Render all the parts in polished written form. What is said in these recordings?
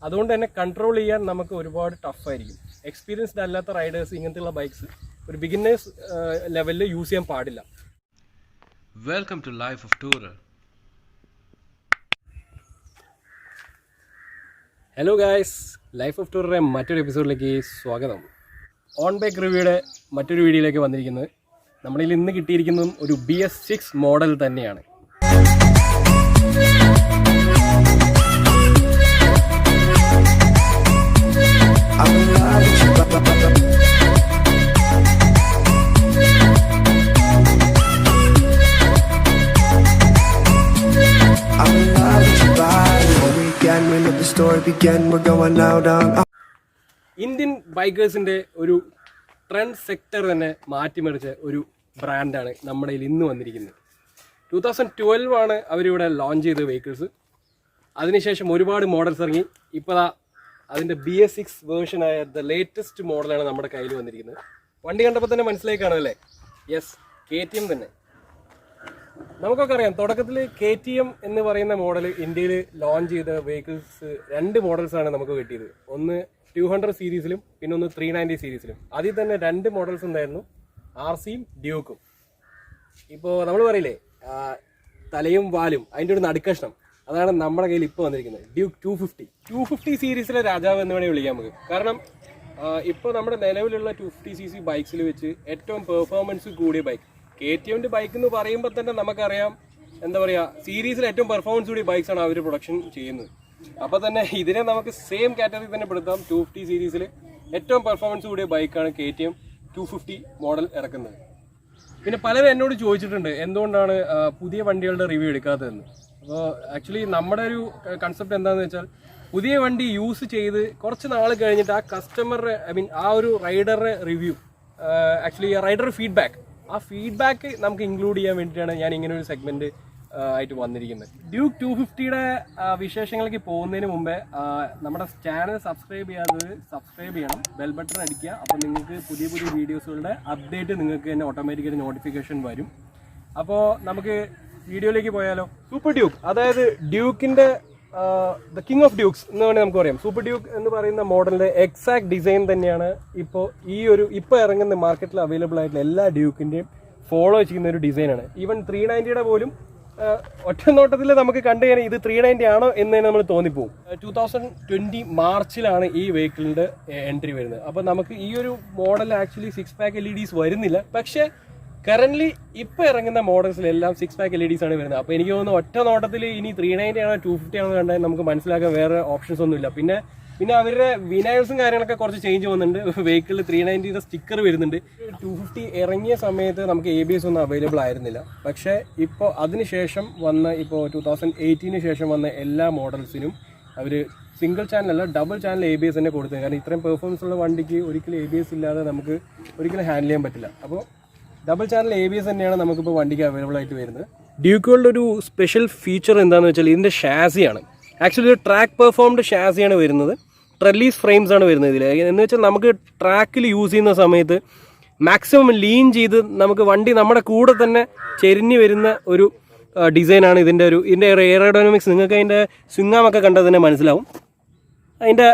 അതുകൊണ്ട് തന്നെ കൺട്രോൾ ചെയ്യാൻ നമുക്ക് ഒരുപാട് ടഫായിരിക്കും. എക്സ്പീരിയൻസ്ഡ് അല്ലാത്ത റൈഡേഴ്സ് ഇങ്ങനത്തെയുള്ള ബൈക്സ് ഒരു ബിഗിനേഴ്സ് ലെവലിൽ യൂസ് ചെയ്യാൻ പാടില്ല. Welcome to life of tourer. Hello guys, life of ടൂറിൻ്റെ മറ്റൊരു എപ്പിസോഡിലേക്ക് സ്വാഗതം. ഓൺ ബൈക്ക് റിവ്യൂയുടെ മറ്റൊരു വീഡിയോയിലേക്ക് വന്നിരിക്കുന്നത് നമ്മളിൽ ഇന്ന് കിട്ടിയിരിക്കുന്നതും ഒരു BS6 മോഡൽ തന്നെയാണ്. ഇന്ത്യൻ ബൈക്കേഴ്സിൻ്റെ ഒരു ട്രെൻഡ് സെക്ടർ തന്നെ മാറ്റിമറിച്ച ഒരു ബ്രാൻഡാണ് നമ്മുടെ കയ്യിൽ ഇന്ന് വന്നിരിക്കുന്നത്. 2012 ആണ് അവരിവിടെ ലോഞ്ച് ചെയ്ത വെഹിക്കിൾസ്. അതിനുശേഷം ഒരുപാട് മോഡൽസ് ഇറങ്ങി. ഇപ്പോൾ അതിൻ്റെ BS6 വേർഷനായ ദ ലേറ്റസ്റ്റ് മോഡലാണ് നമ്മുടെ കയ്യിൽ വന്നിരിക്കുന്നത്. വണ്ടി കണ്ടപ്പോൾ തന്നെ മനസ്സിലായി കാണുമല്ലേ? യെസ്, KTM തന്നെ. നമുക്കൊക്കെ അറിയാം, തുടക്കത്തിൽ KTM എന്ന് പറയുന്ന മോഡൽ ഇന്ത്യയിൽ ലോഞ്ച് ചെയ്ത വെഹിക്കിൾസ് 2 മോഡൽസാണ് നമുക്ക് കിട്ടിയത്. ഒന്ന് 200 സീരീസിലും പിന്നെ ഒന്ന് 390 സീരീസിലും. അതിൽ തന്നെ 2 മോഡൽസ് ഉണ്ടായിരുന്നു, RCയും ഡ്യൂക്കും. ഇപ്പോൾ നമ്മൾ പറയില്ലേ തലയും വാലും അതിൻ്റെ ഒരു നടുക്കഷ്ണം, അതാണ് നമ്മുടെ കയ്യിൽ ഇപ്പോൾ വന്നിരിക്കുന്നത് ഡ്യൂക്ക് 250 സീരീസിലെ രാജാവ് എന്ന് വേണമെങ്കിൽ വിളിക്കാം നമുക്ക്. കാരണം ഇപ്പോൾ നമ്മുടെ നിലവിലുള്ള 250cc ബൈക്സിൽ വെച്ച് ഏറ്റവും പെർഫോമൻസ് കൂടിയ ബൈക്ക് KTMന്റെ ബൈക്ക് എന്ന് പറയുമ്പോൾ തന്നെ നമുക്കറിയാം, എന്താ പറയുക, സീരീസിൽ ഏറ്റവും പെർഫോമൻസ് കൂടിയ ബൈക്സാണ് അവർ പ്രൊഡക്ഷൻ ചെയ്യുന്നത്. അപ്പോൾ തന്നെ ഇതിനെ നമുക്ക് സെയിം കാറ്റഗറി തന്നെ പെടുത്താം. 250 സീരീസിൽ ഏറ്റവും പെർഫോമൻസ് കൂടിയ ബൈക്കാണ് KTM 250 മോഡൽ ഇറക്കുന്നത്. പിന്നെ പലരും എന്നോട് ചോദിച്ചിട്ടുണ്ട് എന്തുകൊണ്ടാണ് പുതിയ വണ്ടികളുടെ റിവ്യൂ എടുക്കാത്തതെന്ന്. അപ്പോൾ ആക്ച്വലി നമ്മുടെ ഒരു കൺസെപ്റ്റ് എന്താണെന്ന് വെച്ചാൽ, പുതിയ വണ്ടി യൂസ് ചെയ്ത് കുറച്ച് നാൾ കഴിഞ്ഞിട്ട് ആ കസ്റ്റമറുടെ ആ ഒരു റൈഡറുടെ റിവ്യൂ, ആക്ച്വലി റൈഡർ ഫീഡ്ബാക്ക്, ആ ഫീഡ്ബാക്ക് നമുക്ക് ഇൻക്ലൂഡ് ചെയ്യാൻ വേണ്ടിയിട്ടാണ് ഞാൻ ഇങ്ങനെ ഒരു സെഗ്മെൻറ്റ് ആയിട്ട് വന്നിരിക്കുന്നത്. ഡ്യൂക്ക് 250യുടെ വിശേഷങ്ങളിലേക്ക് പോകുന്നതിന് മുമ്പേ നമ്മുടെ ചാനൽ സബ്സ്ക്രൈബ് ചെയ്യാത്തത് സബ്സ്ക്രൈബ് ചെയ്യണം, ബെൽ ബട്ടൺ അടിക്കുക. അപ്പോൾ നിങ്ങൾക്ക് പുതിയ പുതിയ വീഡിയോസുകളുടെ അപ്ഡേറ്റ് നിങ്ങൾക്ക് തന്നെ ഓട്ടോമാറ്റിക്കായിട്ട് നോട്ടിഫിക്കേഷൻ വരും. അപ്പോൾ നമുക്ക് വീഡിയോയിലേക്ക് പോയാലോ. സൂപ്പർ ഡ്യൂക്ക്, അതായത് ഡ്യൂക്കിൻ്റെ ദ കിങ് ഓഫ് ഡ്യൂക്സ് എന്ന് വേണമെങ്കിൽ നമുക്ക് പറയാം. സൂപ്പർ ഡ്യൂക്ക് എന്ന് പറയുന്ന മോഡലിൻ്റെ എക്സാക്ട് ഡിസൈൻ തന്നെയാണ് ഇപ്പോൾ ഇറങ്ങുന്ന മാർക്കറ്റിൽ അവൈലബിൾ ആയിട്ടുള്ള എല്ലാ ഡ്യൂക്കിൻ്റെയും ഫോളോ ചെയ്യുന്ന ഒരു ഡിസൈനാണ്. ഈവൻ 390യുടെ പോലും ഒറ്റ നോട്ടത്തിൽ നമുക്ക് കണ്ടു കഴിഞ്ഞാൽ ഇത് 390 ആണോ എന്ന് നമ്മൾ തോന്നിപ്പോവും. 2020 മാർച്ചിലാണ് ഈ വെഹിക്കിളിൻ്റെ എൻട്രി വരുന്നത്. അപ്പോൾ നമുക്ക് ഈ ഒരു മോഡൽ ആക്ച്വലി 6 പാക്ക് LEDs വരുന്നില്ല. പക്ഷേ കറൻ്റ്ലി ഇപ്പോൾ ഇറങ്ങുന്ന മോഡൽസിലെല്ലാം 6 പാക്ക് LEDs ആണ് വരുന്നത്. അപ്പോൾ എനിക്ക് തോന്നുന്നു ഒറ്റ നോട്ടത്തിൽ ഇനി 390 ആണോ 250 ആണോ കണ്ടാൽ നമുക്ക് മനസ്സിലാക്കാൻ വേറെ ഓപ്ഷൻസ് ഒന്നുമില്ല. പിന്നെ അവരുടെ വിനൈൽസും കാര്യങ്ങളൊക്കെ കുറച്ച് ചേഞ്ച് വന്നിട്ടുണ്ട്. വെഹിക്കിളിൽ 390യുടെ സ്റ്റിക്കർ വരുന്നുണ്ട്. 250 ഇറങ്ങിയ സമയത്ത് നമുക്ക് ABS ഒന്നും അവൈലബിൾ ആയിരുന്നില്ല. പക്ഷേ ഇപ്പോൾ അതിനുശേഷം വന്ന 2018 ശേഷം വന്ന എല്ലാ മോഡൽസിനും അവർ സിംഗിൾ ചാനലല്ല ഡബിൾ ചാനൽ ABS തന്നെ കൊടുത്തത്. കാരണം ഇത്രയും പെർഫോമൻസ് ഉള്ള വണ്ടിക്ക് ഒരിക്കലും ABS ഇല്ലാതെ നമുക്ക് ഒരിക്കലും ഹാൻഡിൽ ചെയ്യാൻ പറ്റില്ല. അപ്പോൾ ഡബിൾ ചാനൽ ABS തന്നെയാണ് നമുക്കിപ്പോൾ വണ്ടിക്ക് അവൈലബിൾ ആയിട്ട് വരുന്നത്. ഡ്യൂക്കുകളുടെ ഒരു സ്പെഷ്യൽ ഫീച്ചർ എന്താണെന്ന് വെച്ചാൽ ഇതിൻ്റെ ഷാസിയാണ്. ആക്ച്വലി ഒരു ട്രാക്ക് പെർഫോംഡ് ഷാസിയാണ് വരുന്നത്. ട്രെല്ലീസ് ഫ്രെയിംസ് ആണ് വരുന്നത് ഇതിൽ. എന്ന് വെച്ചാൽ നമുക്ക് ട്രാക്കിൽ യൂസ് ചെയ്യുന്ന സമയത്ത് മാക്സിമം ലീൻ ചെയ്ത് നമുക്ക് വണ്ടി നമ്മുടെ കൂടെ തന്നെ ചെരിഞ്ഞ് വരുന്ന ഒരു ഡിസൈനാണ് ഇതിൻ്റെ എയറോഡൈനാമിക്സ്. നിങ്ങൾക്ക് അതിൻ്റെ സ്വിങ്ങാമൊക്കെ കണ്ടാൽ തന്നെ മനസ്സിലാവും. അതിൻ്റെ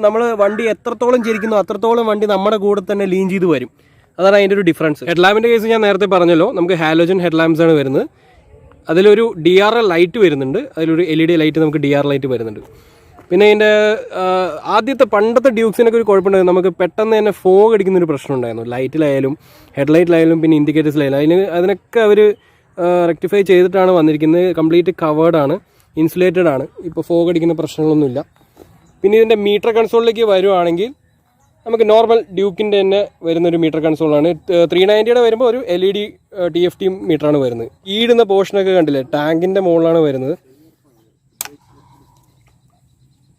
നമ്മൾ വണ്ടി എത്രത്തോളം ചെരിക്കുന്നു അത്രത്തോളം വണ്ടി നമ്മുടെ കൂടെ തന്നെ ലീൻ ചെയ്ത് വരും. അതാണ് അതിൻ്റെ ഒരു ഡിഫറൻസ്. ഹെഡ്ലാമ്പിൻ്റെ കേസ് ഞാൻ നേരത്തെ പറഞ്ഞല്ലോ, നമുക്ക് ഹാലോജൻ ഹെഡ്ലാമ്പ്സ് ആണ് വരുന്നത്. അതിലൊരു DRL ലൈറ്റ് വരുന്നുണ്ട്, അതിലൊരു LED ലൈറ്റ് നമുക്ക് DR ലൈറ്റ് വരുന്നുണ്ട്. പിന്നെ അതിൻ്റെ പണ്ടത്തെ ഡ്യൂക്സിനൊക്കെ ഒരു കുഴപ്പമുണ്ടായിരുന്നു, നമുക്ക് പെട്ടെന്ന് തന്നെ ഫോഗ് അടിക്കുന്നൊരു പ്രശ്നം ഉണ്ടായിരുന്നു. ലൈറ്റിലായാലും ഹെഡ്ലൈറ്റിലായാലും പിന്നെ ഇൻഡിക്കേറ്റേഴ്സിലായാലും അതിനൊക്കെ അവർ റെക്ടിഫൈ ചെയ്തിട്ടാണ് വന്നിരിക്കുന്നത്. കംപ്ലീറ്റ് കവേർഡാണ്, ഇൻസുലേറ്റഡ് ആണ്. ഇപ്പോൾ ഫോഗ് അടിക്കുന്ന പ്രശ്നങ്ങളൊന്നുമില്ല. പിന്നെ ഇതിൻ്റെ മീറ്റർ കൺസോളിലേക്ക് വരുവാണെങ്കിൽ നമുക്ക് നോർമൽ ഡ്യൂക്കിൻ്റെ തന്നെ വരുന്നൊരു മീറ്റർ കൺസോളാണ്. 390യുടെ വരുമ്പോൾ ഒരു LED TFT മീറ്ററാണ് വരുന്നത്. ഈടുന്ന പോർഷനൊക്കെ കണ്ടില്ലേ, ടാങ്കിൻ്റെ മുകളിലാണ് വരുന്നത്.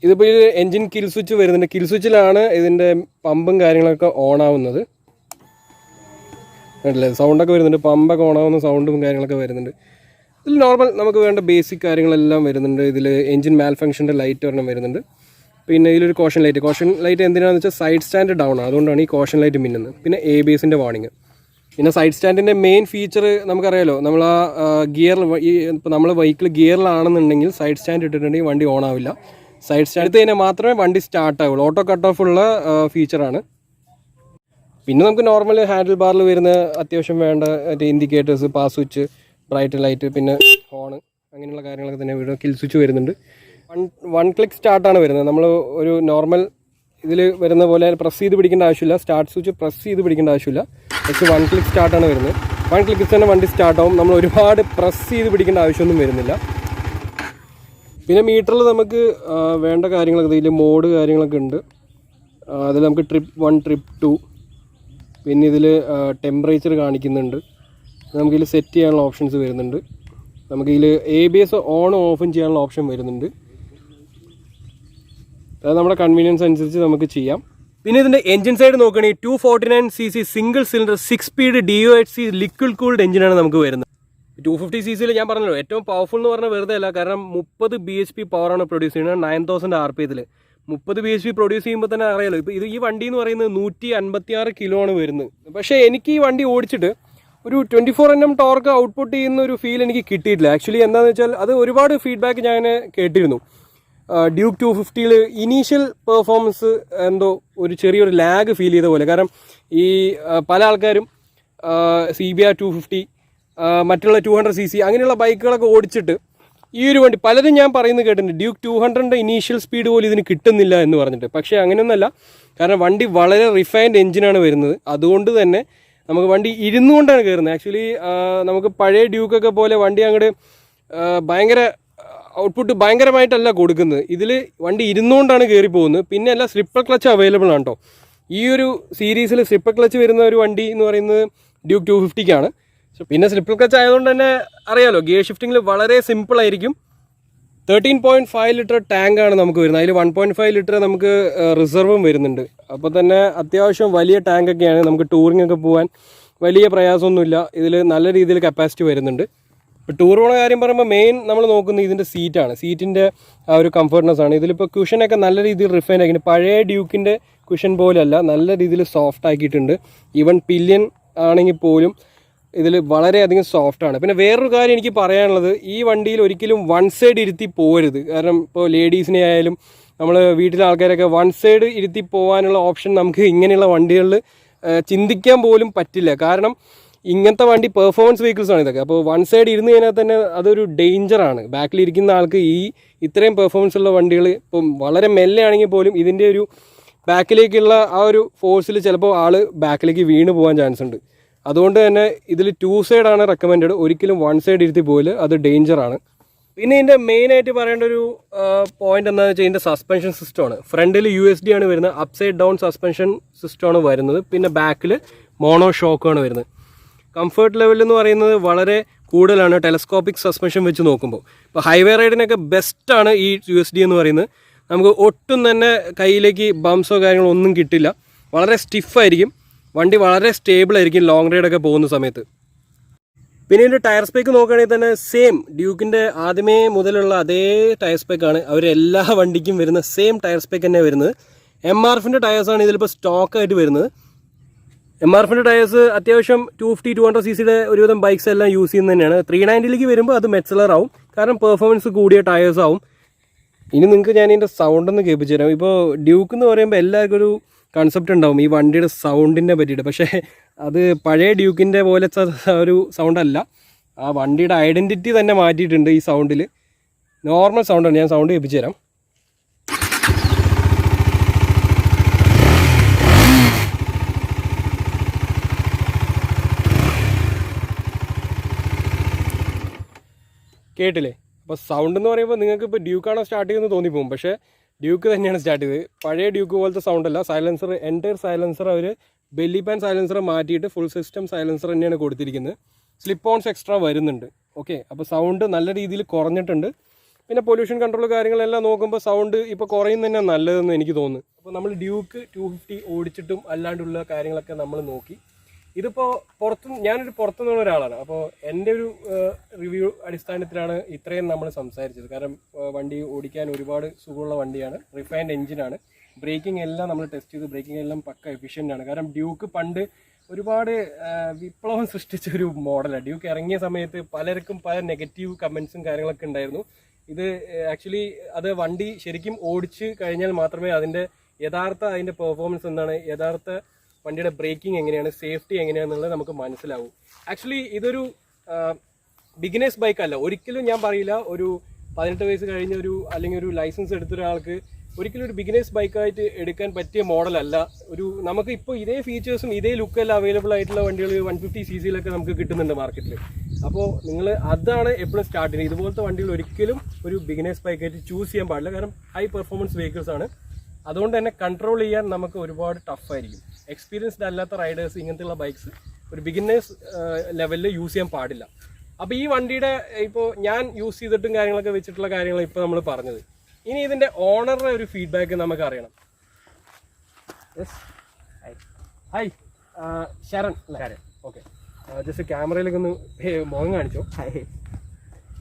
ഇതിപ്പോൾ ഇത് എൻജിൻ കിൽ സ്വിച്ച് വരുന്നുണ്ട്. കിൽ സ്വിച്ചിലാണ് ഇതിൻ്റെ പമ്പും കാര്യങ്ങളൊക്കെ ഓൺ ആവുന്നത്. കണ്ടില്ലേ, സൗണ്ടൊക്കെ വരുന്നുണ്ട്, പമ്പൊക്കെ ഓൺ ആവുന്ന സൗണ്ടും കാര്യങ്ങളൊക്കെ വരുന്നുണ്ട്. ഇതിൽ നോർമൽ നമുക്ക് വേണ്ട ബേസിക് കാര്യങ്ങളെല്ലാം വരുന്നുണ്ട്. ഇതിൽ എൻജിൻ മാൽ ഫംഗ്ഷൻ്റെ ലൈറ്റ് ഒരെണ്ണം വരുന്നുണ്ട്. പിന്നെ ഇതിലൊരു കോഷൻ ലൈറ്റ് എന്തിനാണെന്ന് വെച്ചാൽ സൈഡ് സ്റ്റാൻഡ് ഡൗൺ ആണ്, അതുകൊണ്ടാണ് ഈ കോഷൻ ലൈറ്റ് മിന്നുന്നത്. പിന്നെ ABSൻ്റെ വാർണിംഗ്. പിന്നെ സൈഡ് സ്റ്റാൻഡിൻ്റെ മെയിൻ ഫീച്ചർ നമുക്കറിയാലോ, നമ്മൾ ഇപ്പോൾ നമ്മൾ വെഹിക്കിൾ ഗിയറിലാണെന്നുണ്ടെങ്കിൽ സൈഡ് സ്റ്റാൻഡ് ഇട്ടിട്ടുണ്ടെങ്കിൽ വണ്ടി ഓൺ ആവില്ല. സൈഡ് സ്റ്റാൻഡ് എടുത്ത് കഴിഞ്ഞാൽ മാത്രമേ വണ്ടി സ്റ്റാർട്ട് ആവുള്ളൂ. ഓട്ടോ കട്ട് ഓഫ് ഉള്ള ഫീച്ചറാണ്. പിന്നെ നമുക്ക് നോർമൽ ഹാൻഡിൽ ബാറിൽ വരുന്ന അത്യാവശ്യം വേണ്ട indicators, pass switch, bright light, പിന്നെ ഹോണ്, അങ്ങനെയുള്ള കാര്യങ്ങളൊക്കെ തന്നെ ഇവിടെ കിൽ സ്വിച്ച് വരുന്നുണ്ട്. വൺ ക്ലിക്ക് സ്റ്റാർട്ടാണ് വരുന്നത്. നമ്മൾ ഒരു നോർമൽ ഇതിൽ വരുന്ന പോലെ പ്രസ് ചെയ്ത് പിടിക്കേണ്ട ആവശ്യമില്ല. സ്റ്റാർട്ട് സ്വിച്ച് പ്രസ് ചെയ്ത് പിടിക്കേണ്ട ആവശ്യമില്ല. പക്ഷേ വൺ ക്ലിക്ക് സ്റ്റാർട്ടാണ് വരുന്നത്. വൺ ക്ലിക്ക് തന്നെ വണ്ടി സ്റ്റാർട്ടാവും. നമ്മൾ ഒരുപാട് പ്രസ് ചെയ്ത് പിടിക്കേണ്ട ആവശ്യമൊന്നും വരുന്നില്ല. പിന്നെ മീറ്ററിൽ നമുക്ക് വേണ്ട കാര്യങ്ങളൊക്കെ ഇതിൽ മോഡ് കാര്യങ്ങളൊക്കെ ഉണ്ട്. അതിൽ നമുക്ക് ട്രിപ്പ് 1, ട്രിപ്പ് 2, പിന്നെ ഇതിൽ ടെമ്പറേച്ചർ കാണിക്കുന്നുണ്ട്. നമുക്കിതിൽ സെറ്റ് ചെയ്യാനുള്ള ഓപ്ഷൻസ് വരുന്നുണ്ട്. നമുക്കിതിൽ ABS ഓണും ഓഫും ചെയ്യാനുള്ള ഓപ്ഷൻ വരുന്നുണ്ട്. അത് നമ്മുടെ കൺവീനിയൻസ് അനുസരിച്ച് നമുക്ക് ചെയ്യാം. പിന്നെ ഇതിൻ്റെ എഞ്ചിൻ സൈഡ് നോക്കുകയാണെങ്കിൽ 249cc single cylinder 6 speed DOHC liquid cooled എഞ്ചിനാണ് നമുക്ക് വരുന്നത്. 250cc ഞാൻ പറഞ്ഞല്ലോ ഏറ്റവും പവർഫുൾ എന്ന് പറഞ്ഞാൽ വെറുതെ അല്ല. കാരണം 30 bhp പവറാണ് പ്രൊഡ്യൂസ് ചെയ്യുന്നത് 9000 RPM. 30 bhp പ്രൊഡ്യൂസ് ചെയ്യുമ്പോൾ തന്നെ അറിയാലോ. ഇപ്പോൾ ഈ വണ്ടി എന്ന് പറയുന്നത് 156 കിലോ ആണ് വരുന്നത്. പക്ഷേ എനിക്ക് ഈ വണ്ടി ഓടിച്ചിട്ട് ഒരു 24 Nm ടോർക്ക് ഔട്ട്പുട്ട് ചെയ്യുന്ന ഒരു ഫീൽ എനിക്ക് കിട്ടിയിട്ടില്ല. ആക്ച്വലി എന്താണെന്ന് വെച്ചാൽ അത് ഒരുപാട് ഫീഡ്ബാക്ക് ഞാൻ കേട്ടിരുന്നു. ഡ്യൂക്ക് 250 ഇനീഷ്യൽ പെർഫോമൻസ് എന്തോ ഒരു ചെറിയൊരു ലാഗ് ഫീൽ ചെയ്ത പോലെ. കാരണം ഈ പല ആൾക്കാരും CBR 250 മറ്റുള്ള 200cc അങ്ങനെയുള്ള ബൈക്കുകളൊക്കെ ഓടിച്ചിട്ട് ഈ ഒരു വണ്ടി പലരും ഞാൻ പറയുന്നത് കേട്ടിട്ടുണ്ട് ഡ്യൂക്ക് 200ൻ്റെ ഇനീഷ്യൽ സ്പീഡ് പോലും ഇതിന് കിട്ടുന്നില്ല എന്ന് പറഞ്ഞിട്ട്. പക്ഷേ അങ്ങനെയൊന്നുമല്ല. കാരണം വണ്ടി വളരെ റിഫൈൻഡ് എഞ്ചിനാണ് വരുന്നത്. അതുകൊണ്ട് തന്നെ നമുക്ക് വണ്ടി ഇരുന്നുകൊണ്ടാണ് കയറുന്നത്. ആക്ച്വലി നമുക്ക് പഴയ ഡ്യൂക്കൊക്കെ പോലെ വണ്ടി അങ്ങോട്ട് ഭയങ്കര ഔട്ട്പുട്ട് ഭയങ്കരമായിട്ടല്ല കൊടുക്കുന്നത്. ഇതിൽ വണ്ടി ഇരുന്നുകൊണ്ടാണ് കയറി പോകുന്നത്. പിന്നെ അല്ല സ്ലിപ്പർ ക്ലച്ച് അവൈലബിൾ ആണ് കേട്ടോ. ഈ ഒരു സീരീസിൽ സ്ലിപ്പർ ക്ലച്ച് വരുന്ന ഒരു വണ്ടി എന്ന് പറയുന്നത് ഡ്യൂക്ക് 250ക്കാണ്. പിന്നെ സ്ലിപ്പർ ക്ലച്ച് ആയതുകൊണ്ട് തന്നെ അറിയാലോ ഗിയർ ഷിഫ്റ്റിങ്ങിൽ വളരെ സിമ്പിളായിരിക്കും. 13.5 ലിറ്റർ ടാങ്കാണ് നമുക്ക് വരുന്നത്. അതിൽ 1.5 ലിറ്റർ നമുക്ക് റിസർവും വരുന്നുണ്ട്. അപ്പോൾ തന്നെ അത്യാവശ്യം വലിയ ടാങ്കൊക്കെയാണ്. നമുക്ക് ടൂറിംഗ് ഒക്കെ പോകാൻ വലിയ പ്രയാസമൊന്നുമില്ല. ഇതിൽ നല്ല രീതിയിൽ കപ്പാസിറ്റി വരുന്നുണ്ട്. ഇപ്പോൾ ടൂർ പോണ കാര്യം പറയുമ്പോൾ മെയിൻ നമ്മൾ നോക്കുന്നത് ഇതിൻ്റെ സീറ്റാണ്. സീറ്റിൻ്റെ ആ ഒരു കംഫർട്ട്നെസ് ആണ്. ഇതിലിപ്പോൾ കുഷനൊക്കെ നല്ല രീതിയിൽ റിഫൈൻ ആക്കിയിട്ടുണ്ട്. പഴയ ഡ്യൂക്കിൻ്റെ കുഷൻ പോലെയല്ല, നല്ല രീതിയിൽ സോഫ്റ്റ് ആക്കിയിട്ടുണ്ട്. ഈവൻ പില്യൻ ആണെങ്കിൽ പോലും ഇതിൽ വളരെയധികം സോഫ്റ്റാണ്. പിന്നെ വേറൊരു കാര്യം എനിക്ക് പറയാനുള്ളത്, ഈ വണ്ടിയിൽ ഒരിക്കലും വൺ സൈഡ് ഇരുത്തി പോകരുത്. കാരണം ഇപ്പോൾ ലേഡീസിനെ ആയാലും നമ്മൾ വീട്ടിലെ ആൾക്കാരൊക്കെ വൺ സൈഡ് ഇരുത്തി പോകാനുള്ള ഓപ്ഷൻ നമുക്ക് ഇങ്ങനെയുള്ള വണ്ടികളിൽ ചിന്തിക്കാൻ പോലും പറ്റില്ല. കാരണം ഇങ്ങനത്തെ വണ്ടി പെർഫോമൻസ് വെഹിക്കിൾസ് ആണ് ഇതൊക്കെ. അപ്പോൾ വൺ സൈഡ് ഇരുന്ന് കഴിഞ്ഞാൽ തന്നെ അതൊരു ഡേഞ്ചറാണ്. ബാക്കിലിരിക്കുന്ന ആൾക്ക് ഇത്രയും പെർഫോമൻസ് ഉള്ള വണ്ടികൾ ഇപ്പം വളരെ മെല്ലെ ആണെങ്കിൽ പോലും ഇതിൻ്റെ ഒരു ബാക്കിലേക്കുള്ള ആ ഒരു ഫോഴ്സിൽ ചിലപ്പോൾ ആൾ ബാക്കിലേക്ക് വീണ് പോകാൻ ചാൻസ് ഉണ്ട്. അതുകൊണ്ട് തന്നെ ഇതിൽ 2 സൈഡാണ് റെക്കമെൻഡഡ്. ഒരിക്കലും വൺ സൈഡ് ഇരുത്തി പോലും അത് ഡേഞ്ചറാണ്. പിന്നെ ഇതിൻ്റെ മെയിനായിട്ട് പറയേണ്ട ഒരു പോയിന്റ് എന്താണെന്ന് വെച്ചാൽ ഇതിൻ്റെ സസ്പെൻഷൻ സിസ്റ്റമാണ്. ഫ്രണ്ടിൽ USD ആണ് വരുന്നത്. അപ്സൈഡ് ഡൗൺ സസ്പെൻഷൻ സിസ്റ്റമാണ് വരുന്നത്. പിന്നെ ബാക്കിൽ മോണോ ഷോക്കാണ് വരുന്നത്. കംഫർട്ട് ലെവൽ എന്ന് പറയുന്നത് വളരെ കൂടുതലാണ് ടെലസ്കോപ്പിക് സസ്പെൻഷൻ വെച്ച് നോക്കുമ്പോൾ. ഇപ്പോൾ ഹൈവേ റൈഡിനൊക്കെ ബെസ്റ്റാണ് ഈ USD എന്ന് പറയുന്നത്. നമുക്ക് ഒട്ടും തന്നെ കയ്യിലേക്ക് ബംസോ കാര്യങ്ങളോ ഒന്നും കിട്ടില്ല. വളരെ സ്റ്റിഫായിരിക്കും വണ്ടി, വളരെ സ്റ്റേബിൾ ആയിരിക്കും ലോങ് റൈഡൊക്കെ പോകുന്ന സമയത്ത്. പിന്നെ ഇതിൻ്റെ ടയർ സ്പെക്ക് നോക്കുകയാണെങ്കിൽ തന്നെ സെയിം ഡ്യൂക്കിൻ്റെ ആദ്യമേ മുതലുള്ള അതേ ടയർ സ്പെക്കാണ്. അവരെല്ലാ വണ്ടിക്കും വരുന്ന സെയിം ടയർ സ്പെക്ക് തന്നെ വരുന്നത്. MRFിൻ്റെ ടയേഴ്സാണ് ഇതിലിപ്പോൾ സ്റ്റോക്കായിട്ട് വരുന്നത്. MRFിൻ്റെ ടയേഴ്സ് അത്യാവശ്യം 250, 200cc ഒരുവിധം ബൈക്സ് എല്ലാം യൂസ് ചെയ്യുന്നത് തന്നെയാണ്. 390ലേക്ക് വരുമ്പോൾ അത് മെറ്റ്സലർ ആവും. കാരണം പെർഫോമൻസ് കൂടിയ ടയേഴ്സ് ആവും. ഇനി നിങ്ങൾക്ക് ഞാൻ ഇതിൻ്റെ സൗണ്ട് ഒന്ന് കേൾപ്പിച്ചു തരാം. ഇപ്പോൾ ഡ്യൂക്ക് എന്ന് പറയുമ്പോൾ എല്ലാവർക്കും ഒരു കൺസെപ്റ്റ് ഉണ്ടാവും ഈ വണ്ടിയുടെ സൗണ്ടിനെ പറ്റിയിട്ട്. പക്ഷേ അത് പഴയ ഡ്യൂക്കിൻ്റെ പോലത്തെ ഒരു സൗണ്ടല്ല. ആ വണ്ടിയുടെ ഐഡൻറ്റിറ്റി തന്നെ മാറ്റിയിട്ടുണ്ട് ഈ സൗണ്ടിൽ. നോർമൽ സൗണ്ടാണ്. ഞാൻ സൗണ്ട് കേൾപ്പിച്ചു തരാം. കേട്ടില്ലേ? അപ്പോൾ സൗണ്ട് എന്ന് പറയുമ്പോൾ നിങ്ങൾക്ക് ഇപ്പോൾ ഡ്യൂക്കാണോ സ്റ്റാർട്ട് ചെയ്യുന്നത് തോന്നിപ്പോകും. പക്ഷേ ഡ്യൂക്ക് തന്നെയാണ് സ്റ്റാർട്ട് ചെയ്തത്. പഴയ ഡ്യൂക്ക് പോലത്തെ സൗണ്ടല്ല. സൈലൻസർ എൻറ്റയർ സൈലൻസർ അവർ ബെല്ലി പാൻ സൈലൻസർ മാറ്റിയിട്ട് ഫുൾ സിസ്റ്റം സൈലൻസർ തന്നെയാണ് കൊടുത്തിരിക്കുന്നത്. സ്ലിപ്പ് ഓൺസ് എക്സ്ട്രാ വരുന്നുണ്ട്. ഓക്കെ, അപ്പോൾ സൗണ്ട് നല്ല രീതിയിൽ കുറഞ്ഞിട്ടുണ്ട്. പിന്നെ പൊല്യൂഷൻ കൺട്രോൾ കാര്യങ്ങളെല്ലാം നോക്കുമ്പോൾ സൗണ്ട് ഇപ്പോൾ കുറയുന്നത് തന്നെ നല്ലതെന്ന് എനിക്ക് തോന്നുന്നു. അപ്പോൾ നമ്മൾ ഡ്യൂക്ക് 250 ഓടിച്ചിട്ടും അല്ലാണ്ടുള്ള കാര്യങ്ങളൊക്കെ നമ്മൾ നോക്കി. ഇതിപ്പോൾ ഞാനൊരു പുറത്തുനിന്നുള്ള ഒരാളാണ്. അപ്പോൾ എൻ്റെ ഒരു റിവ്യൂ അടിസ്ഥാനത്തിലാണ് ഇത്രയും നമ്മൾ സംസാരിച്ചത്. കാരണം വണ്ടി ഓടിക്കാൻ ഒരുപാട് സുഖമുള്ള വണ്ടിയാണ്. റിഫൈൻഡ് എഞ്ചിനാണ്. ബ്രേക്കിംഗ് എല്ലാം നമ്മൾ ടെസ്റ്റ് ചെയ്ത് ബ്രേക്കിംഗ് എല്ലാം പക്ക എഫിഷ്യൻ്റ് ആണ്. കാരണം ഡ്യൂക്ക് പണ്ട് ഒരുപാട് വിപ്ലവം സൃഷ്ടിച്ച ഒരു മോഡലാണ്. ഡ്യൂക്ക് ഇറങ്ങിയ സമയത്ത് പലർക്കും പല നെഗറ്റീവ് കമൻസും കാര്യങ്ങളൊക്കെ ഉണ്ടായിരുന്നു. ഇത് ആക്ച്വലി അത് വണ്ടി ശരിക്കും ഓടിച്ച് കഴിഞ്ഞാൽ മാത്രമേ അതിന്റെ പെർഫോമൻസ് എന്താണ്, യഥാർത്ഥ വണ്ടിയുടെ ബ്രേക്കിംഗ് എങ്ങനെയാണ്, സേഫ്റ്റി എങ്ങനെയാണെന്നുള്ളത് നമുക്ക് മനസ്സിലാവും. ആക്ച്വലി ഇതൊരു ബിഗിനേഴ്സ് ബൈക്ക് അല്ല. ഒരിക്കലും ഞാൻ പറയില്ല ഒരു 18 വയസ്സ് കഴിഞ്ഞ അല്ലെങ്കിൽ ഒരു ലൈസൻസ് എടുത്ത ഒരാൾക്ക് ഒരിക്കലും ഒരു ബിഗിനേഴ്സ് ബൈക്കായിട്ട് എടുക്കാൻ പറ്റിയ മോഡലല്ല. നമുക്ക് ഇപ്പോൾ ഇതേ ഫീച്ചേഴ്സും ഇതേ ലുക്കെല്ലാം അവൈലബിൾ ആയിട്ടുള്ള വണ്ടികൾ 150 cc നമുക്ക് കിട്ടുന്നുണ്ട് മാർക്കറ്റിൽ. അപ്പോൾ നിങ്ങൾ അതാണ് എപ്പോഴും സ്റ്റാർട്ട് ചെയ്യുന്നത്. ഇതുപോലത്തെ വണ്ടികൾ ഒരിക്കലും ഒരു ബിഗിനേഴ്സ് ബൈക്കായിട്ട് ചൂസ് ചെയ്യാൻ പാടില്ല. കാരണം ഹൈ പെർഫോമൻസ് വെഹിക്കിൾസ് ആണ്. അതുകൊണ്ട് തന്നെ കൺട്രോൾ ചെയ്യാൻ നമുക്ക് ഒരുപാട് ടഫായിരിക്കും. എക്സ്പീരിയൻസ്ഡ് അല്ലാത്ത റൈഡേഴ്സ് ഇങ്ങനത്തെയുള്ള ബൈക്സ് ഒരു ബിഗിനേഴ്സ് ലെവലിൽ യൂസ് ചെയ്യാൻ പാടില്ല. അപ്പോൾ ഈ വണ്ടിയുടെ ഇപ്പോൾ ഞാൻ യൂസ് ചെയ്തിട്ടും കാര്യങ്ങളൊക്കെ വെച്ചിട്ടുള്ള കാര്യങ്ങൾ ഇപ്പോൾ നമ്മൾ പറഞ്ഞത്. ഇനി ഇതിന്റെ ഓണറുടെ ഒരു ഫീഡ്ബാക്ക് നമുക്ക് അറിയണം. ഹായ്, ശരൺ അല്ലേ? ഓക്കെ, ജസ്റ്റ് ക്യാമറയിലേക്ക് ഒന്ന് മുഖം കാണിച്ചോ.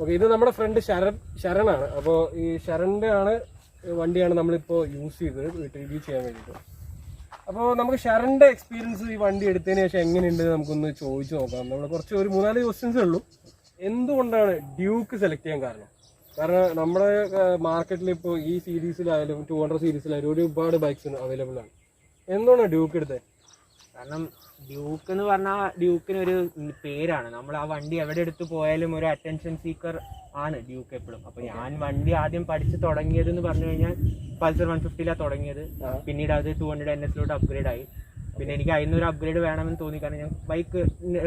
ഓക്കെ, ഇത് നമ്മുടെ ഫ്രണ്ട് ശരണാണ്. അപ്പോൾ ഈ ശരണിൻ്റെ വണ്ടിയാണ് നമ്മളിപ്പോൾ യൂസ് ചെയ്തത് റിവ്യൂ ചെയ്യാൻ വേണ്ടിയിട്ട്. അപ്പോൾ നമുക്ക് ശരണിൻ്റെ എക്സ്പീരിയൻസ് ഈ വണ്ടി എടുത്തതിന് ശേഷം എങ്ങനെയുണ്ട് നമുക്കൊന്ന് ചോദിച്ചു നോക്കാം. നമ്മൾ കുറച്ച് ഒരു 3-4 ക്വസ്റ്റ്യൻസേ ഉള്ളൂ. എന്തുകൊണ്ടാണ് ഡ്യൂക്ക് സെലക്ട് ചെയ്യാൻ കാരണം നമ്മുടെ മാർക്കറ്റിൽ ഇപ്പോൾ ഈ സീരീസിലായാലും 200 സീരീസിലായാലും ഒരുപാട് ബൈക്സ് അവൈലബിൾ ആണ്. എന്താണ് ഡ്യൂക്ക് എടുത്തത്? കാരണം ഡ്യൂക്ക് എന്ന് പറഞ്ഞാൽ ഡ്യൂക്കിന് ഒരു പേരാണ്. നമ്മൾ ആ വണ്ടി എവിടെ എടുത്തു പോയാലും ഒരു അറ്റൻഷൻ സീക്കർ ആണ് ഡ്യൂക്ക് എപ്പോഴും. അപ്പൊ ഞാൻ വണ്ടി ആദ്യം പഠിച്ച് തുടങ്ങിയത് എന്ന് പറഞ്ഞു കഴിഞ്ഞാൽ പൾസർ 150 തുടങ്ങിയത്. പിന്നീട് അത് 200 NS അപ്ഗ്രേഡ് ആയി. പിന്നെ എനിക്ക് അതിനൊരു അപ്ഗ്രേഡ് വേണമെന്ന് തോന്നി. കാരണം ഞാൻ ബൈക്ക്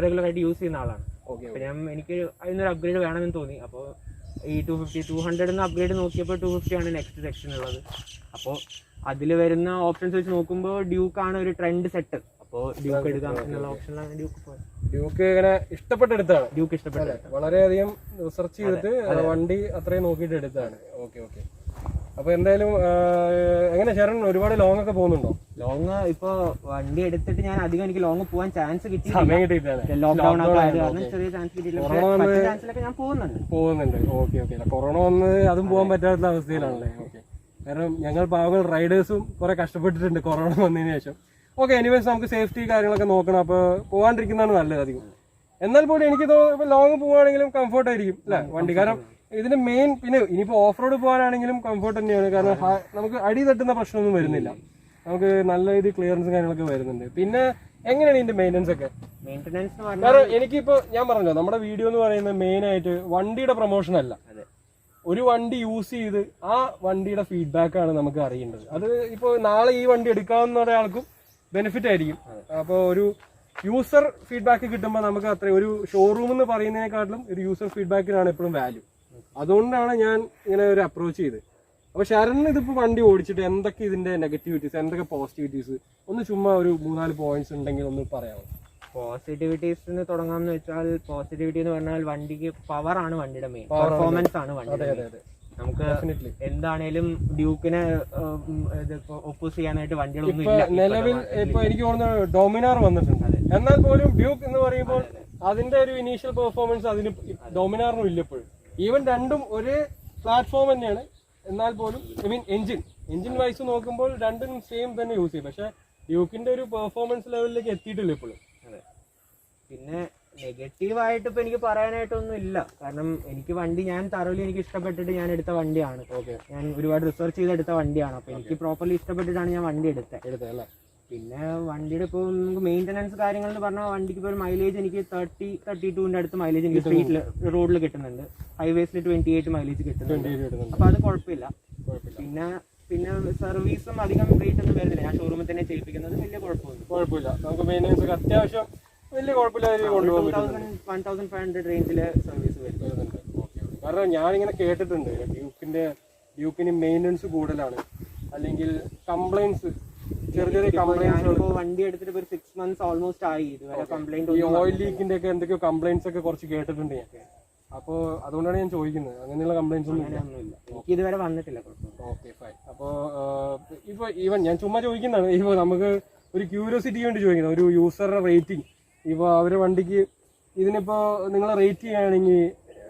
റെഗുലർ ആയിട്ട് യൂസ് ചെയ്യുന്ന ആളാണ്. അപ്പൊ എനിക്ക് അതിനൊരു അപ്ഗ്രേഡ് വേണമെന്ന് തോന്നി. അപ്പോൾ ഈ 200 അപ്ഗ്രേഡ് നോക്കിയപ്പോൾ 250 ആണ് നെക്സ്റ്റ് സെക്ഷൻ ഉള്ളത്. അപ്പോൾ അതിൽ വരുന്ന ഓപ്ഷൻസ് വെച്ച് നോക്കുമ്പോൾ ഡ്യൂക്ക് ആണ് ഒരു ട്രെൻഡ് സെറ്റ്. അപ്പോൾ ഡ്യൂക്ക് എടുക്കാം എന്നുള്ള ഓപ്ഷനിലാണ് ഡ്യൂക്ക് പോയത്. ഡ്യൂക്ക് ഇങ്ങനെ ഇഷ്ടപ്പെട്ടെടുത്താണ്. ഡ്യൂക്ക് ഇഷ്ടപ്പെട്ട വളരെയധികം റിസർച്ച് ചെയ്തിട്ട് വണ്ടി അത്രയും നോക്കിയിട്ട് എടുത്താണ്. ഓക്കെ. അപ്പൊ എന്തായാലും എങ്ങനെ ശരൺ ഒരുപാട് ലോങ് ഒക്കെ പോകുന്നുണ്ടോ? ലോങ് ഇപ്പൊ വണ്ടി എടുത്തിട്ട് ഞാൻ അധികം എനിക്ക് ലോങ് പോകാൻ ചാൻസ് കിട്ടി. സമയം കിട്ടിയിട്ടാണ്. ലോക്ക്ഡൌൺ ഒക്കെ ആയത് കാരണം ചെറിയ ചാൻസ് കിട്ടിയില്ല. ചാൻസിലൊക്കെ ഞാൻ പോകുന്നുണ്ട്. ഓക്കെ. കൊറോണ വന്ന് അതും പോകാൻ പറ്റാത്ത അവസ്ഥയിലാണല്ലേ? ഓക്കെ. കാരണം ഞങ്ങൾ പാവങ്ങൾ റൈഡേഴ്സും കുറെ കഷ്ടപ്പെട്ടിട്ടുണ്ട് കൊറോണ വന്നതിന് ശേഷം. ഓക്കെ, എനിവേസ് നമുക്ക് സേഫ്റ്റി കാര്യങ്ങളൊക്കെ നോക്കണം. അപ്പോൾ പോകാണ്ടിരിക്കുന്നതാണ് നല്ലത് അധികം. എന്നാൽ പോലും എനിക്ക് തോന്നുന്നു ലോങ് പോവുകയാണെങ്കിലും കംഫർട്ട് ആയിരിക്കും അല്ലേ വണ്ടി. കാരണം ഇതിന്റെ മെയിൻ പിന്നെ ഇനിയിപ്പോൾ ഓഫ് റോഡ് പോകാനാണെങ്കിലും കംഫർട്ട് തന്നെയാണ്. കാരണം നമുക്ക് അടി തട്ടുന്ന പ്രശ്നമൊന്നും വരുന്നില്ല. നമുക്ക് നല്ല രീതിയിൽ ക്ലിയറൻസും കാര്യങ്ങളൊക്കെ വരുന്നുണ്ട്. പിന്നെ എങ്ങനെയാണ് ഇതിന്റെ മെയിൻ്റെനൻസ് ഒക്കെ? കാരണം എനിക്കിപ്പോൾ ഞാൻ പറഞ്ഞല്ലോ, നമ്മുടെ വീഡിയോ എന്ന് പറയുന്നത് മെയിൻ ആയിട്ട് വണ്ടിയുടെ പ്രൊമോഷൻ അല്ല. ഒരു വണ്ടി യൂസ് ചെയ്ത് ആ വണ്ടിയുടെ ഫീഡ്ബാക്ക് ആണ് നമുക്ക് അറിയേണ്ടത്. അത് ഇപ്പോൾ നാളെ ഈ വണ്ടി എടുക്കാവുന്ന ഒരാൾക്കും ബെനിഫിറ്റ് ആയിരിക്കും. അപ്പോൾ ഒരു യൂസർ ഫീഡ്ബാക്ക് കിട്ടുമ്പോൾ നമുക്ക് അത്രയും ഒരു ഷോറൂം എന്ന് പറയുന്നതിനെക്കാട്ടിലും ഒരു യൂസർ ഫീഡ്ബാക്കിനാണ് എപ്പോഴും വാല്യൂ. അതുകൊണ്ടാണ് ഞാൻ ഇങ്ങനെ ഒരു അപ്രോച്ച് ചെയ്ത്. അപ്പോൾ ശരൺ ഇതിപ്പോൾ വണ്ടി ഓടിച്ചിട്ട് എന്തൊക്കെ ഇതിന്റെ നെഗറ്റിവിറ്റീസ്, എന്തൊക്കെ പോസിറ്റിവിറ്റീസ്, ഒന്ന് ചുമ്മാ ഒരു 3-4 പോയിന്റ്സ് ഉണ്ടെങ്കിൽ ഒന്ന് പറയാമോ? പോസിറ്റിവിറ്റീസ് തുടങ്ങാമെന്ന് വെച്ചാൽ, പോസിറ്റിവിറ്റി എന്ന് പറഞ്ഞാൽ വണ്ടിക്ക് പവർ ആണ് വണ്ടിയുടെ മെയിൻ, പെർഫോമൻസ് ആണ് വണ്ടിയുടെ. നമുക്ക് എന്താണേലും ഡ്യൂക്കിനെ ഒപ്പോസ് ചെയ്യാനായിട്ട് വണ്ടികളൊന്നും ഇല്ല നിലവിൽ. ഇപ്പൊ എനിക്ക് തോന്നുന്നു ഡോമിനാർ വന്നിട്ടുണ്ട്. എന്നാൽ പോലും ഡ്യൂക്ക് എന്ന് പറയുമ്പോൾ അതിന്റെ ഒരു ഇനീഷ്യൽ പെർഫോമൻസ് അതിന് ഡോമിനാറിനും ഇല്ല ഇപ്പോഴും. ഈവൻ രണ്ടും ഒരേ പ്ലാറ്റ്ഫോം തന്നെയാണ്. എന്നാൽ പോലും എഞ്ചിൻ വൈസ് നോക്കുമ്പോൾ രണ്ടും സെയിം തന്നെ യൂസ് ചെയ്യും. പക്ഷെ ഡ്യൂക്കിന്റെ ഒരു പെർഫോമൻസ് ലെവലിലേക്ക് എത്തിയിട്ടില്ല ഇപ്പോഴും. പിന്നെ നെഗറ്റീവായിട്ട് ഇപ്പൊ എനിക്ക് പറയാനായിട്ടൊന്നും ഇല്ല. കാരണം എനിക്ക് വണ്ടി ഞാൻ തറവിൽ എനിക്ക് ഇഷ്ടപ്പെട്ടിട്ട് ഞാൻ എടുത്ത വണ്ടിയാണ്. ഞാൻ ഒരുപാട് റിസർച്ച് ചെയ്തെടുത്ത വണ്ടിയാണ്. അപ്പൊ എനിക്ക് പ്രോപ്പർലി ഇഷ്ടപ്പെട്ടിട്ടാണ് ഞാൻ വണ്ടി എടുത്തത്. പിന്നെ വണ്ടിയുടെ ഇപ്പോൾ നമുക്ക് മെയിൻ്റനൻസ് കാര്യങ്ങൾ എന്ന് പറഞ്ഞാൽ വണ്ടിക്ക് ഇപ്പോൾ മൈലേജ് എനിക്ക് 30-32 അടുത്ത് മൈലേജ് എനിക്ക് സ്ട്രീറ്റിൽ റോഡിൽ കിട്ടുന്നുണ്ട്. ഹൈവേസിൽ 28 മൈലേജ് കിട്ടുന്നുണ്ട്. അപ്പൊ അത് കുഴപ്പമില്ല. പിന്നെ സർവീസും അധികം റേറ്റ് ഒന്നും വരുന്നില്ല. ഞാൻ ഷോറൂമിൽ തന്നെ ചെയ്യിപ്പിക്കുന്നത് വലിയ കുഴപ്പമില്ല. നമുക്ക് മെയിൻ്റനൻസ് ഒക്കെ അത്യാവശ്യം വലിയ കുഴപ്പമില്ലാതെ 1500 റേഞ്ചില് സർവീസ് വരുന്നുണ്ട്. കാരണം ഞാനിങ്ങനെ കേട്ടിട്ടുണ്ട് ഡ്യൂക്കിന് മെയിൻ്റനൻസ് കൂടുതലാണ്, അല്ലെങ്കിൽ കംപ്ലൈൻറ്റ്സ് ചെറിയ കംപ്ലൈൻറ്റ്സ്. വണ്ടി എടുത്തിട്ട് ഒരു 6 months ഓൾമോസ്റ്റ് ആയി. ഇതുവരെ കംപ്ലൈന്റ് ഈ ഓയിൽ ലീക്കിന്റെ ഒക്കെ എന്തൊക്കെയോ കംപ്ലൈൻറ്റ്സ് ഒക്കെ കുറച്ച് കേട്ടിട്ടുണ്ട് ഞാൻ. അപ്പോൾ അതുകൊണ്ടാണ് ഞാൻ ചോദിക്കുന്നത്. അങ്ങനെയുള്ള കംപ്ലൈൻറ്റ്സ് ഒന്നും എനിക്ക് ഇതുവരെ വന്നിട്ടില്ല. Okay, fine. അപ്പോൾ ഇപ്പോൾ ഈവൻ ഞാൻ ചുമ്മാ ചോദിക്കുന്നതാണ്. ഇപ്പോൾ നമുക്ക് ഒരു ക്യൂരിയോസിറ്റിക്ക് വേണ്ടി ചോദിക്കുന്നത്, ഒരു യൂസറുടെ റേറ്റിംഗ്. ഇപ്പോൾ അവരുടെ വണ്ടിക്ക് ഇതിനിപ്പോൾ നിങ്ങൾ റേറ്റ് ചെയ്യുകയാണെങ്കിൽ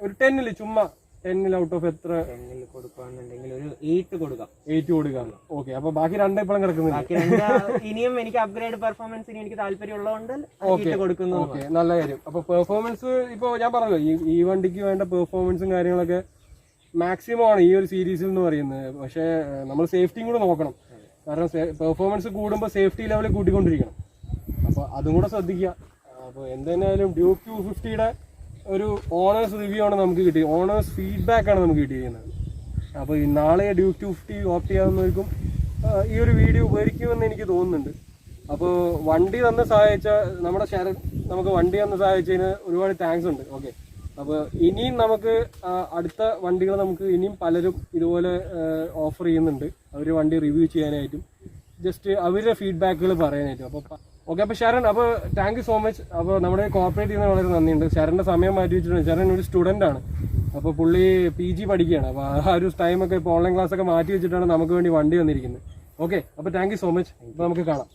ഒരു 10 ചുമ്മാ 10 ഔട്ട് ഓഫ് എത്ര? 10 കൊടുക്കുകയാണെന്നുണ്ടെങ്കിൽ ഒരു 8 കൊടുക്കാം. 8 കൊടുക്കാം. ഓക്കെ. അപ്പൊ ബാക്കി 2 ഇപ്പോഴും കിടക്കുന്നില്ല. ഇനിയും എനിക്ക് അപ്ഗ്രേഡ് പെർഫോമൻസിന് എനിക്ക് താല്പര്യമുള്ളതുകൊണ്ട് കൊടുക്കുന്നു. ഓക്കെ, നല്ല കാര്യം. അപ്പൊ പെർഫോമൻസ് ഇപ്പോൾ ഞാൻ പറഞ്ഞല്ലോ, ഈ വണ്ടിക്ക് വേണ്ട പെർഫോമൻസും കാര്യങ്ങളൊക്കെ മാക്സിമം ആണ് ഈ ഒരു സീരീസിൽ എന്ന് പറയുന്നത്. പക്ഷേ നമ്മൾ സേഫ്റ്റിയും കൂടെ നോക്കണം. കാരണം പെർഫോമൻസ് കൂടുമ്പോൾ സേഫ്റ്റി ലെവൽ കൂട്ടിക്കൊണ്ടിരിക്കണം. അപ്പോൾ അതും കൂടെ ശ്രദ്ധിക്കുക. അപ്പോൾ എന്തായാലും ഡ്യൂക്ക് 250യുടെ ഒരു ഓണേഴ്സ് റിവ്യൂ ആണ് നമുക്ക് കിട്ടിയത്. ഓണേഴ്സ് ഫീഡ്ബാക്കാണ് നമുക്ക് കിട്ടിയിരിക്കുന്നത്. അപ്പോൾ നാളെ ഡ്യൂക്ക് 250 ഓപ്റ്റ് ചെയ്യാവുന്നവർക്കും ഈ ഒരു വീഡിയോ ഉപകരിക്കുമെന്ന് എനിക്ക് തോന്നുന്നുണ്ട്. അപ്പോൾ വണ്ടി തന്ന് സഹായിച്ച നമ്മുടെ ശരൺ നമുക്ക് വണ്ടി തന്ന് സഹായിച്ചതിന് ഒരുപാട് താങ്ക്സ് ഉണ്ട്. ഓക്കെ, അപ്പോൾ ഇനിയും നമുക്ക് അടുത്ത വണ്ടികൾ നമുക്ക് ഇനിയും പലരും ഇതുപോലെ ഓഫർ ചെയ്യുന്നുണ്ട്. അവർ വണ്ടി റിവ്യൂ ചെയ്യാനായിട്ടും ജസ്റ്റ് അവരുടെ ഫീഡ്ബാക്കുകൾ പറയാനായിട്ടും. അപ്പോൾ ഓക്കെ, അപ്പോൾ ശരൺ, അപ്പോൾ താങ്ക് യു സോ മച്ച്. അപ്പോൾ നമ്മുടെ കോർപ്പറേറ്റ് ചെയ്യുന്നത് വളരെ നന്ദിയുണ്ട്. ശരണിൻ്റെ സമയം മാറ്റി വെച്ചിട്ടുണ്ട്. ശരൺ ഒരു സ്റ്റുഡൻ്റ് ആണ്. അപ്പോൾ പുള്ളി PG പഠിക്കുകയാണ്. അപ്പോൾ ആ ഒരു ടൈമൊക്കെ ഇപ്പോൾ ഓൺലൈൻ ക്ലാസ്സൊക്കെ മാറ്റി വെച്ചിട്ടാണ് നമുക്ക് വേണ്ടി വണ്ടി വന്നിരിക്കുന്നത്. ഓക്കെ, അപ്പോൾ താങ്ക് യു സോ മച്ച്. അപ്പോൾ നമുക്ക് കാണാം.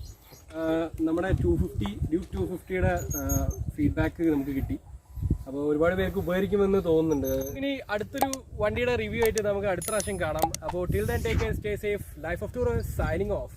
നമ്മുടെ ഡ്യൂക്ക് 250യുടെ ഫീഡ്ബാക്ക് നമുക്ക് കിട്ടി. അപ്പോൾ ഒരുപാട് പേർക്ക് ഉപകരിക്കുമെന്ന് തോന്നുന്നുണ്ട്. ഇനി അടുത്തൊരു വണ്ടിയുടെ റിവ്യൂ ആയിട്ട് നമുക്ക് അടുത്ത പ്രാവശ്യം കാണാം. അപ്പോൾ till then take care, stay safe. Life of tourers signing of.